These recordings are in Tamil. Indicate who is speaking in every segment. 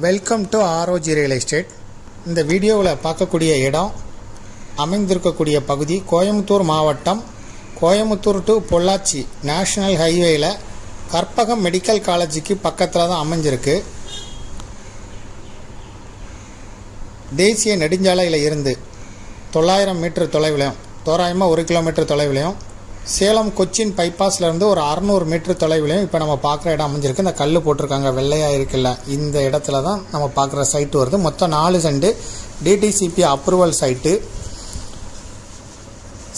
Speaker 1: Welcome to ROG real estate. இந்த வீடியோவில் பார்க்கக்கூடிய இடம் அமைந்திருக்கக்கூடிய பகுதி கோயம்புத்தூர் மாவட்டம், கோயம்புத்தூர் டு பொள்ளாச்சி நேஷனல் ஹைவேயில் கற்பகம் மெடிக்கல் காலேஜுக்கு பக்கத்தில் தான் அமைஞ்சிருக்கு. தேசிய நெடுஞ்சாலையில் இருந்து 900 மீட்டர் தொலைவிலையும், தோராயமாக 1 கிலோமீட்டர் தொலைவிலையும், சேலம் கொச்சின் பைபாஸ்லேருந்து ஒரு 600 மீட்டர் தொலைவிலையும் இப்போ நம்ம பார்க்குற இடம் அமைஞ்சிருக்கு. இந்த கல் போட்டிருக்காங்க வெள்ளையாக இருக்குல்ல, இந்த இடத்துல தான் நம்ம பார்க்குற சைட்டு வருது. மொத்தம் 4 சென்ட் டிடிசிபி அப்ரூவல் சைட்டு.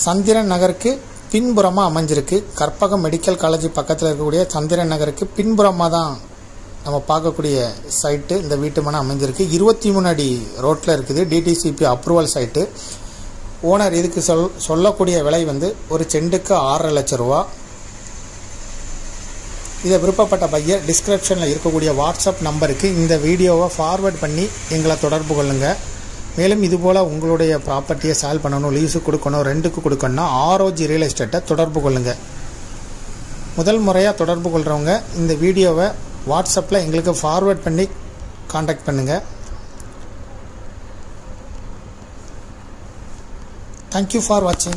Speaker 1: சந்திரன் நகருக்கு பின்புறமாக அமைஞ்சிருக்கு. கற்பகம் மெடிக்கல் காலேஜ் பக்கத்தில் இருக்கக்கூடிய சந்திரன் நகருக்கு பின்புறமாக தான் நம்ம பார்க்கக்கூடிய சைட்டு இந்த வீட்டு மனை அமைஞ்சிருக்கு. 23 அடி ரோட்டில் இருக்குது. DTCP approval site. ஓனர் இதுக்கு சொல்லக்கூடிய விலை வந்து ஒரு சென்ட்டுக்கு 6.5 லட்சம் ரூபா. இதை விருப்பப்பட்ட பையர் டிஸ்கிரிப்ஷனில் இருக்கக்கூடிய வாட்ஸ்அப் நம்பருக்கு இந்த வீடியோவை ஃபார்வேர்ட் பண்ணி எங்களை தொடர்பு கொள்ளுங்கள். மேலும் இதுபோல் உங்களுடைய ப்ராப்பர்ட்டியை சேல் பண்ணணும், லீஸு கொடுக்கணும், ரெண்டுக்கு கொடுக்கணும்னா ROG ரியல் எஸ்டேட்டை தொடர்பு கொள்ளுங்கள். முதல் முறையாக தொடர்பு கொள்கிறவங்க இந்த வீடியோவை வாட்ஸ்அப்பில் எங்களுக்கு ஃபார்வேர்ட் பண்ணி காண்டாக்ட் பண்ணுங்கள். Thank you for watching.